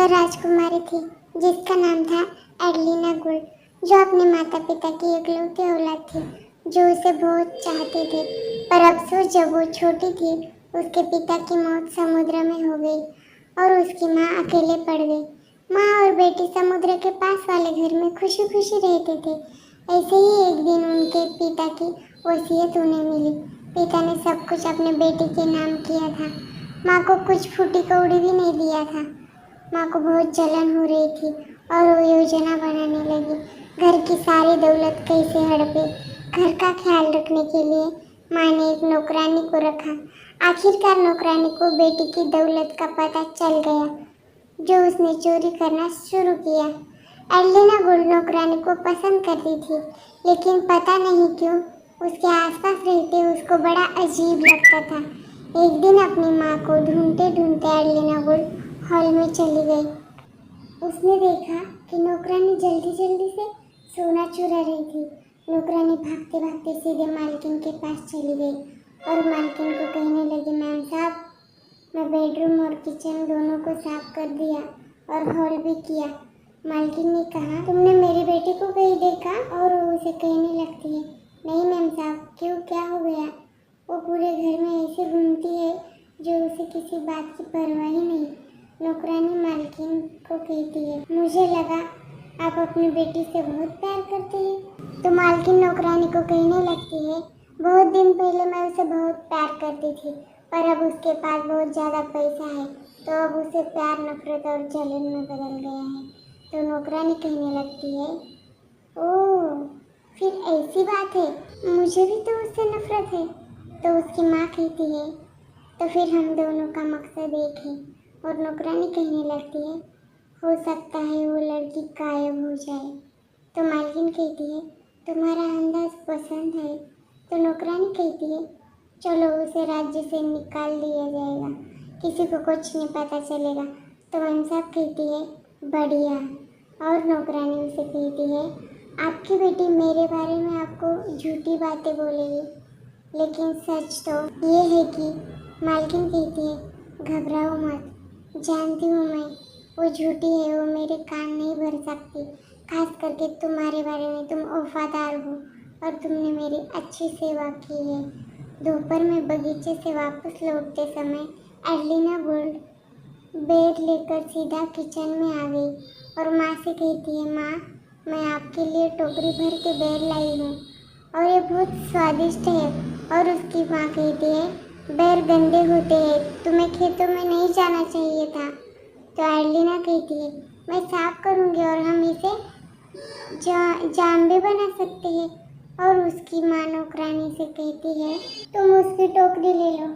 राजकुमारी थी जिसका नाम था एडलिना गोल्ड, जो अपने माता पिता की इकलौती औलाद थी जो उसे बहुत चाहते थे। पर अफसोस, जब वो छोटी थी उसके पिता की मौत समुद्र में हो गई और उसकी माँ अकेले पड़ गई। माँ और बेटी समुद्र के पास वाले घर में खुशी खुशी रहते थे। ऐसे ही एक दिन उनके पिता की वसीयत उन्हें मिली। पिता ने सब कुछ अपने बेटी के नाम किया था। माँ को कुछ फूटी कौड़ी भी नहीं दिया था। माँ को बहुत जलन हो रही थी और वो योजना बनाने लगी, घर की सारी दौलत कैसे हड़पे। घर का ख्याल रखने के लिए माँ ने एक नौकरानी को रखा। आखिरकार नौकरानी को बेटी की दौलत का पता चल गया, जो उसने चोरी करना शुरू किया। एडलिना गोल्ड नौकरानी को पसंद करती थी, लेकिन पता नहीं क्यों उसके आसपास रहते उसको बड़ा अजीब लगता था। एक दिन अपनी माँ को ढूंढते ढूंढते एडलिना गोल्ड हॉल में चली गई। उसने देखा कि नौकरानी जल्दी जल्दी से सोना चुरा रही थी। नौकरानी भागते भागते सीधे मालकिन के पास चली गई और मालकिन को कहने लगी, मैम साहब, मैं बेडरूम और किचन दोनों को साफ कर दिया और हॉल भी किया। मालकिन ने कहा, तुमने मेरी बेटी को कहीं देखा? और वो उसे कहने लगती है, नहीं मैम साहब, क्यों, क्या हो गया? वो पूरे घर में ऐसे घूमती है जो उसे किसी बात की परवाह ही नहीं। नौकरानी मालकिन को कहती है, मुझे लगा आप अपनी बेटी से बहुत प्यार करते हैं। तो मालकिन नौकरानी को कहने लगती है, बहुत दिन पहले मैं उसे बहुत प्यार करती थी, पर अब उसके पास बहुत ज़्यादा पैसा है, तो अब उसे प्यार, नफरत और जलन में बदल गया है। तो नौकरानी कहने लगती है, ओह, फिर ऐसी बात है, मुझे भी तो उससे नफरत है। तो उसकी माँ कहती है, तो फिर हम दोनों का मकसद एक है। और नौकरानी कहने लगती है, हो सकता है वो लड़की गायब हो जाए। तो मालकिन कहती है, तुम्हारा अंदाज पसंद है। तो नौकरानी कहती है, चलो उसे राज्य से निकाल दिया जाएगा, किसी को कुछ नहीं पता चलेगा। तो मैम साहब कहती है, बढ़िया। और नौकरानी उसे कहती है, आपकी बेटी मेरे बारे में आपको झूठी बातें बोलेगी, लेकिन सच तो ये है कि मालकिन कहती है, घबराओ मत, जानती हूँ मैं वो झूठी है, वो मेरे कान नहीं भर सकती, खास करके तुम्हारे बारे में। तुम वफादार हो और तुमने मेरी अच्छी सेवा की है। दोपहर में बगीचे से वापस लौटते समय एडलिना गोल्ड बेर लेकर सीधा किचन में आ गई और माँ से कहती है, माँ, मैं आपके लिए टोकरी भर के बेर लाई हूँ और ये बहुत स्वादिष्ट है। और उसकी माँ कहती है, बेर गंदे होते हैं, तुम्हें खेतों में नहीं जाना चाहिए था। तो एडलिना कहती है, मैं साफ करूँगी और हम इसे जाम भी बना सकते हैं। और उसकी माँ नौकरानी से कहती है, तुम उसकी टोकरी ले लो।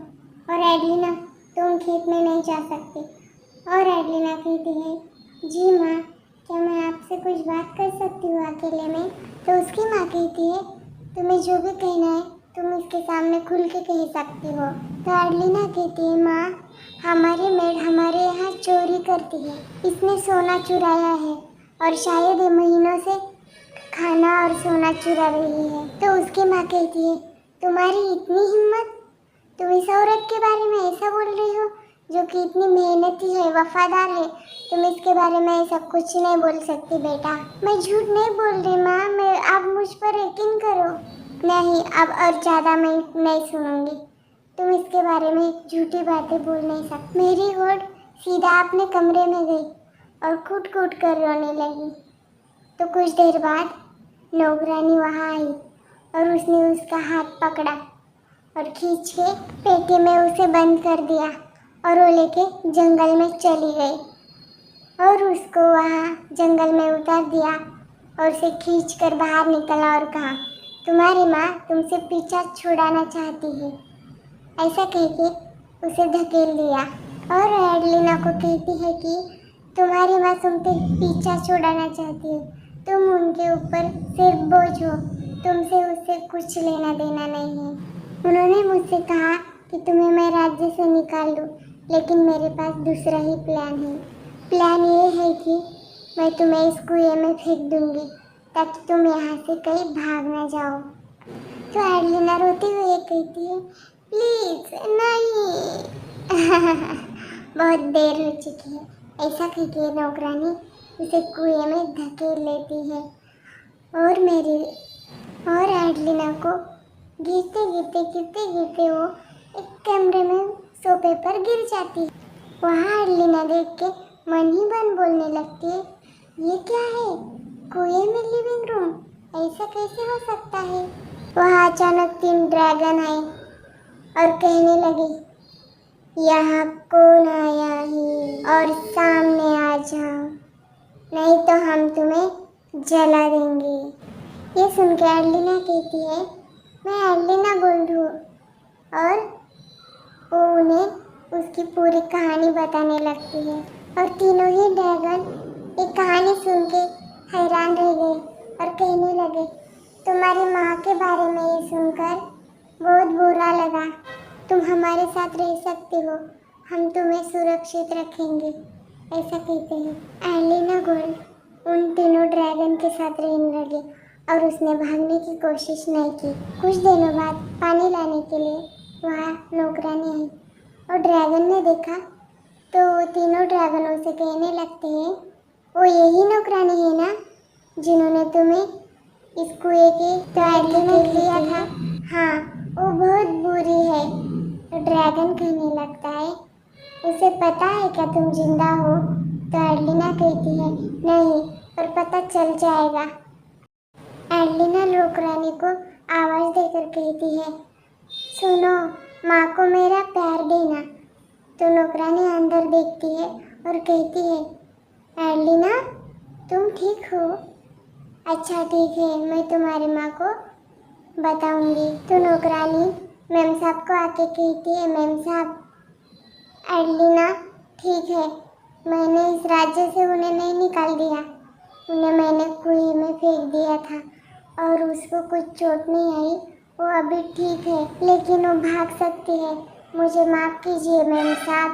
और एडलिना, तुम खेत में नहीं जा सकते। और एडलिना कहती है, जी माँ, क्या मैं आपसे कुछ बात कर सकती हूँ अकेले में? तो उसकी माँ कहती है, तुम्हें जो भी कहना है तुम इसके सामने खुल के कह सकती हो। तो एडलिना कहती है, माँ, हमारी मेड हमारे यहाँ चोरी करती है, इसने सोना चुराया है और शायद ये महीनों से खाना और सोना चुरा रही है। तो उसकी माँ कहती है, तुम्हारी इतनी हिम्मत, तुम इस औरत के बारे में ऐसा बोल रही हो जो कि इतनी मेहनती है, वफादार है, तुम इसके बारे में ऐसा कुछ नहीं बोल सकती बेटा। मैं झूठ नहीं बोल रही माँ, आप मुझ पर यकीन करो। नहीं, अब और ज़्यादा मैं नहीं सुनूंगी, तुम इसके बारे में झूठी बातें बोल नहीं सकती। मेरी होड़ सीधा अपने कमरे में गई और कूट कूट कर रोने लगी। तो कुछ देर बाद नौकरानी वहाँ आई और उसने उसका हाथ पकड़ा और खींच के पेटी में उसे बंद कर दिया और वो लेके जंगल में चली गई और उसको वहाँ जंगल में उतार दिया और उसे खींच कर बाहर निकला और कहा, तुम्हारी माँ तुमसे पीछा छुड़ाना चाहती है। ऐसा कह के उसे धकेल दिया और एडलिना को कहती है कि तुम्हारी माँ तुमसे पीछा छुड़ाना चाहती है, तुम उनके ऊपर सिर्फ बोझ हो, तुमसे उससे कुछ लेना देना नहीं है। उन्होंने मुझसे कहा कि तुम्हें मैं राज्य से निकाल दूँ, लेकिन मेरे पास दूसरा ही प्लान है। प्लान ये है कि मैं तुम्हें इस कुएं में फेंक दूँगी ताकि तुम यहाँ से कहीं भाग ना जाओ। तो एडलिना रोते हुए कहती है, प्लीज़ नहीं। बहुत देर हो चुकी है, ऐसा कहकर नौकरानी उसे कुएं में धकेल लेती है और एडलिना को गिरते वो एक कमरे में सोफे पर गिर जाती है। वहाँ एडलिना देख के मन ही मन बोलने लगती है, ये क्या है, कुएं में लिविंग रूम, ऐसा कैसे हो सकता है। वहाँ अचानक 3 ड्रैगन आए और कहने लगे, यहाँ कौन आया है और सामने आ जाओ, नहीं तो हम तुम्हें जला देंगे। ये सुन के एडलिना कहती है, मैं एडलिना गोल्ड हूँ, और वो उन्हें उसकी पूरी कहानी बताने लगती है। और तीनों ही ड्रैगन एक कहानी सुन के हैरान रह गए और कहने लगे, तुम्हारी माँ के बारे में ये सुनकर बहुत बुरा लगा, तुम हमारे साथ रह सकते हो, हम तुम्हें सुरक्षित रखेंगे, ऐसा कहते हैं। एडलिना गोल्ड उन तीनों ड्रैगन के साथ रहने लगी और उसने भागने की कोशिश नहीं की। कुछ दिनों बाद पानी लाने के लिए वहाँ नौकरानी आई और ड्रैगन ने देखा तो वो तीनों ड्रैगनों से कहने लगते हैं, वो यही नौकरानी है ना जिन्होंने तुम्हें इस कुएं के तैयारी में लिया था। हाँ, वो बहुत बुरी है। तो ड्रैगन कहने लगता है, उसे पता है क्या तुम जिंदा हो। तो एडलिना कहती है, नहीं, पर पता चल जाएगा। एडलिना नौकरानी को आवाज़ देकर कहती है, सुनो, माँ को मेरा प्यार देना। तो नौकरानी अंदर देखती है और कहती है, एडलिना तुम ठीक हो? अच्छा ठीक है, मैं तुम्हारी माँ को बताऊंगी। तो नौकरानी मेम साहब को आके कहती है, मेम साहब, एडलिना ठीक है, मैंने इस राज्य से उन्हें नहीं निकाल दिया, उन्हें मैंने कुएं में फेंक दिया था और उसको कुछ चोट नहीं आई, वो अभी ठीक है, लेकिन वो भाग सकती है, मुझे माफ़ कीजिए मेम साहब।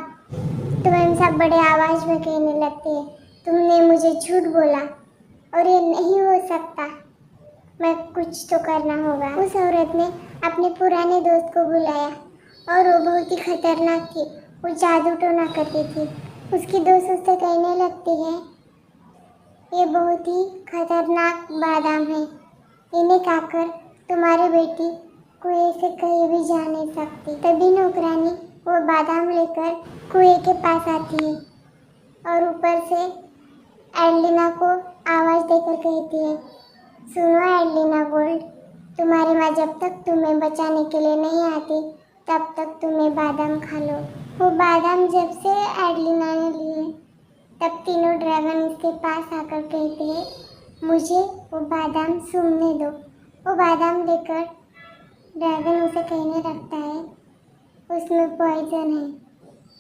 तो मेम साहब बड़े आवाज़ में कहने लगते हैं, तुमने मुझे झूठ बोला और ये नहीं हो सकता, मैं कुछ तो करना होगा। उस औरत ने अपने पुराने दोस्त को बुलाया और वो बहुत ही खतरनाक थी, वो जादू टोना करती थी। उसकी दोस्त उससे कहने लगती है, ये बहुत ही खतरनाक बादाम है, इन्हें खाकर तुम्हारी बेटी कुएं से कहीं भी जा नहीं सकती। तभी नौकरानी वो बादाम लेकर कुएं के पास आती है और ऊपर से एडलिना को आवाज़ देकर कहती है, सुनो एडलिना गोल्ड, तुम्हारी माँ जब तक तुम्हें बचाने के लिए नहीं आती तब तक तुम्हें बादाम खा लो। वो बादाम जब से एडलिना ने लिए तब तीनों ड्रैगन उसके पास आकर कहते हैं, मुझे वो बादाम सूंघने दो। वो बादाम लेकर ड्रैगन उसे कहने लगता है, उसमें पॉइजन है,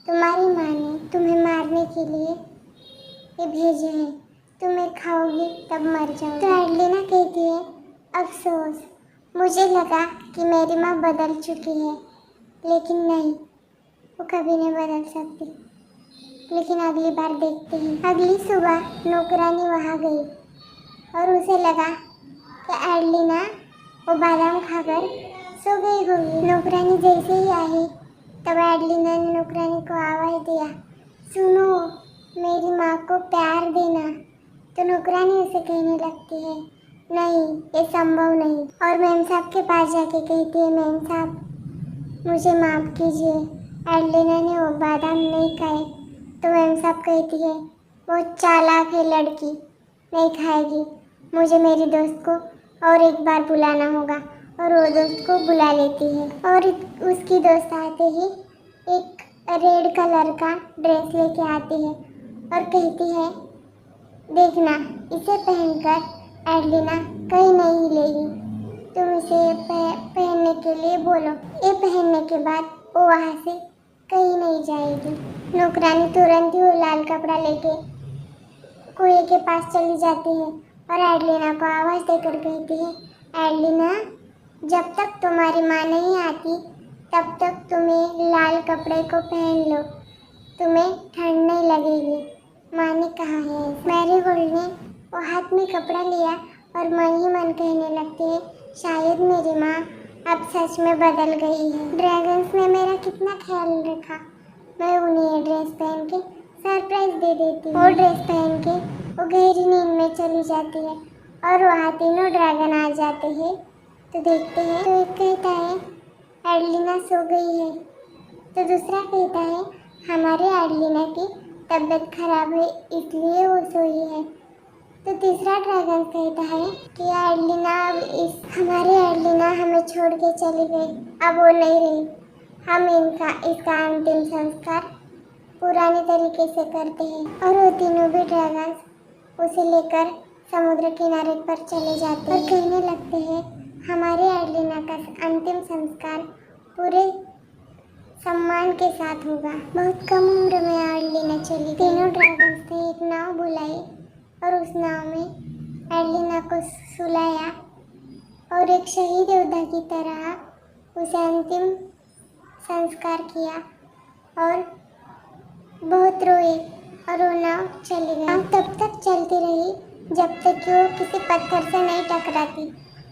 तुम्हारी माँ ने तुम्हें मारने के लिए ये भेजे हैं, तुम्हें खाओगी तब मर जाओगी। तो एडलिना कहती है, अफसोस, मुझे लगा कि मेरी माँ बदल चुकी है, लेकिन नहीं, वो कभी नहीं बदल सकती, लेकिन अगली बार देखते हैं। अगली सुबह नौकरानी वहाँ गई और उसे लगा कि एडलिना वो बादाम खाकर सो गई होगी। नौकरानी जैसे ही आई तब एडलिना ने नौकरानी को आवाज़ दिया, सुनो, मेरी माँ को प्यार देना। तो नौकरानी उसे कहने लगती है, नहीं, ये संभव नहीं। और मेम साहब के पास जाके कहती है, मेम साहब मुझे माफ़ कीजिए, एडलिना ने वो बादाम नहीं खाए। तो मेम साहब कहती है, वो चालाक है लड़की, नहीं खाएगी, मुझे मेरी दोस्त को और एक बार बुलाना होगा। और वो दोस्त को बुला लेती है और उसकी दोस्त आते ही एक रेड कलर का ड्रेस लेके आती है और कहती है, देखना, इसे पहनकर एडलिना कहीं नहीं हिलेगी, तुम इसे पहनने के लिए बोलो, ये पहनने के बाद वो वहाँ से कहीं नहीं जाएगी। नौकरानी तुरंत ही वो लाल कपड़ा लेके कुएं के पास चली जाती है और एडलिना को आवाज़ देकर कहती है, एडलिना, जब तक तुम्हारी माँ नहीं आती तब तक तुम्हें लाल कपड़े को पहन लो, तुम्हें ठंड नहीं लगेगी, माँ ने कहा है। मैरीगोल्ड ने वो हाथ में कपड़ा लिया और मन ही मन कहने लगती है, शायद मेरी माँ अब सच में बदल गई है। ड्रैगन्स ने मेरा कितना ख्याल रखा, मैं उन्हें ये ड्रेस पहन के सरप्राइज दे देती है। वो ड्रेस पहन के वो गहरी नींद में चली जाती है और वहाँ तीनों ड्रैगन आ जाते हैं। तो देखते हैं तो एक कहता है एडलिना सो गई है, तो दूसरा कहता है हमारे एडलिना की तबीयत खराब है इसलिए वो सोई है। तो तीसरा ड्रैगन कहता है कि एडलिना अब हमारी एडलिना हमें छोड़ के चली गई, अब वो नहीं रही, हम इसका अंतिम संस्कार पुराने तरीके से करते हैं। और वो तीनों भी ड्रैगन्स उसे लेकर समुद्र किनारे पर चले जाते हैं और कहने लगते हैं हमारे एडलिना का अंतिम संस्कार पूरे सम्मान के साथ होगा। बहुत कम उम्र में एडलिना चली। तीनों ड्रैगन्स ने एक नाव बुलाई और उस नाव में एडलिना को सुलाया और एक शहीद योद्धा की तरह उसे अंतिम संस्कार किया और बहुत रोए और वो नाव चली गई। नाव तब तक चलती रही जब तक कि वो किसी पत्थर से नहीं टकराती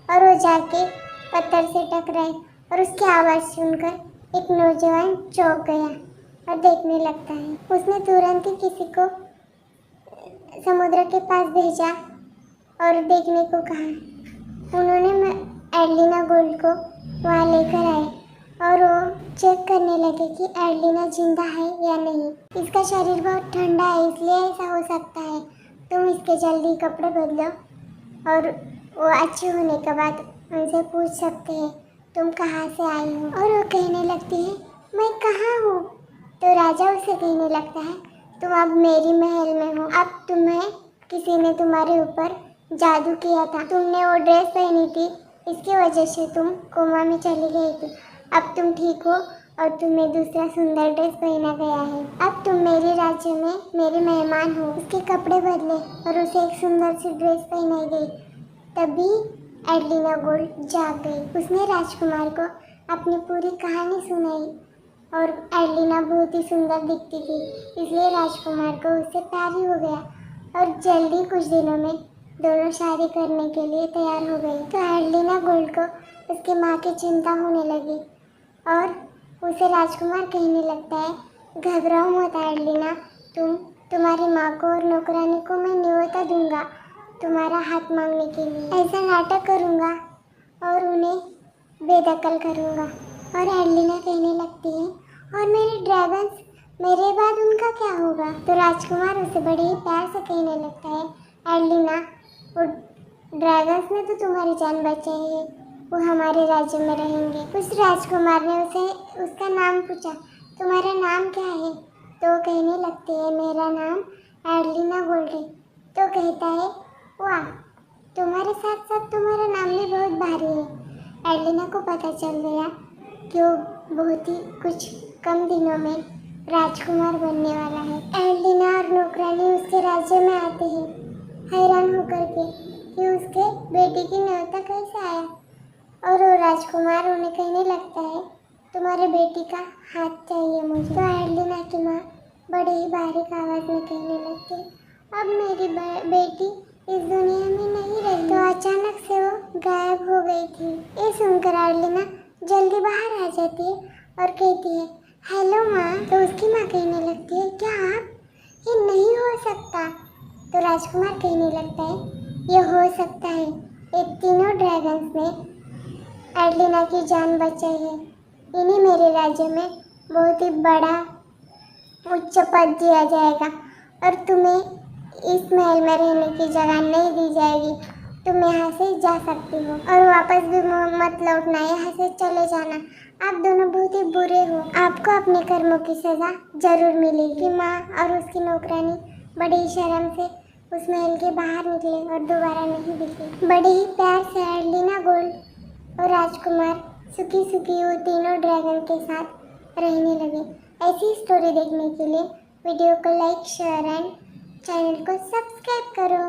और वो जाके पत्थर से टकराई और उसकी आवाज़ सुनकर एक नौजवान चौंक गया और देखने लगता है। उसने तुरंत ही किसी को समुद्र के पास भेजा और देखने को कहा। उन्होंने एडलिना गोल्ड को वहाँ लेकर आए और वो चेक करने लगे कि एडलिना जिंदा है या नहीं। इसका शरीर बहुत ठंडा है इसलिए ऐसा हो सकता है, तुम इसके जल्दी कपड़े बदलो और वो अच्छे होने के बाद उनसे पूछ सकते हैं तुम कहाँ से आई हो। और वो कहने लगती है मैं कहाँ हूँ। तो राजा उसे कहने लगता है तुम अब मेरी महल में हो, अब तुम्हें किसी ने तुम्हारे ऊपर जादू किया था, तुमने वो ड्रेस पहनी थी इसकी वजह से तुम कोमा में चली गई थी, अब तुम ठीक हो और तुम्हें दूसरा सुंदर ड्रेस पहना गया है, अब तुम मेरे राज्य में मेरे मेहमान हो। उसके कपड़े बदले और उसे एक सुंदर सी ड्रेस पहनाई गई। तभी एडलिना गोल्ड जाग गई। उसने राजकुमार को अपनी पूरी कहानी सुनाई और एडलिना बहुत ही सुंदर दिखती थी इसलिए राजकुमार को उससे प्यार ही हो गया और जल्दी कुछ दिनों में दोनों शादी करने के लिए तैयार हो गई। तो एडलिना गोल्ड को उसकी माँ की चिंता होने लगी और उसे राजकुमार कहने लगता है घबराओ मत एडलिना, तुम्हारी माँ को और नौकरानी को मैं न्योता दूंगा तुम्हारा हाथ मांगने के लिए, ऐसा नाटक करूँगा और उन्हें बेदखल करूँगा। और एडलिना कहने लगती है और मेरे ड्रैगन्स, मेरे बाद उनका क्या होगा। तो राजकुमार उसे बड़े ही प्यार से कहने लगता है एडलिना वो ड्रैगन्स ने तो तुम्हारी जान बचाई है, वो हमारे राज्य में रहेंगे। उस राजकुमार ने उसे उसका नाम पूछा तुम्हारा नाम क्या है। तो कहने लगती है मेरा नाम एडलिना गोल्ड है। तो कहता है वाह, तुम्हारे साथ साथ तुम्हारा नाम भी बहुत भारी है। एडलिना को पता चल गया कि वो बहुत ही कुछ कम दिनों में राजकुमार बनने वाला है। एडलिना और नौकरानी उसके राज्य में आते हैं हैरान होकर के कि उसके बेटे की न्योता कैसे आया। और वो राजकुमार उन्हें कहने लगता है तुम्हारे बेटी का हाथ चाहिए मुझे। तो एडलिना की माँ बड़े ही बारीक आवाज़ में कहने लगती है अब मेरी बेटी इस दुनिया में नहीं रही। तो अचानक से वो गायब हो गई थी। ये सुनकर एडलिना जल्दी बाहर आ जाती है और कहती है हेलो माँ। तो उसकी माँ कहने लगती है क्या आप, ये नहीं हो सकता। तो राजकुमार कहने लगता है ये हो सकता है, ये तीनों ड्रैगन्स ने एडलिना की जान बचाई है, इन्हें मेरे राज्य में बहुत ही बड़ा उच्च पद दिया जाएगा और तुम्हें इस महल में रहने की जगह नहीं दी जाएगी, तुम यहाँ से जा सकती हो और वापस भी मत लौटना, यहाँ से चले जाना, आप दोनों बहुत ही बुरे हो, आपको अपने कर्मों की सज़ा जरूर मिलेगी। माँ और उसकी नौकरानी बड़े ही शर्म से उस महल के बाहर निकले और दोबारा नहीं दिखे। बड़े ही प्यार से एडलिना गोल्ड और राजकुमार सुखी सुखी वो तीनों ड्रैगन के साथ रहने लगे। ऐसी स्टोरी देखने के लिए वीडियो को लाइक शेयर एंड चैनल को सब्सक्राइब करो।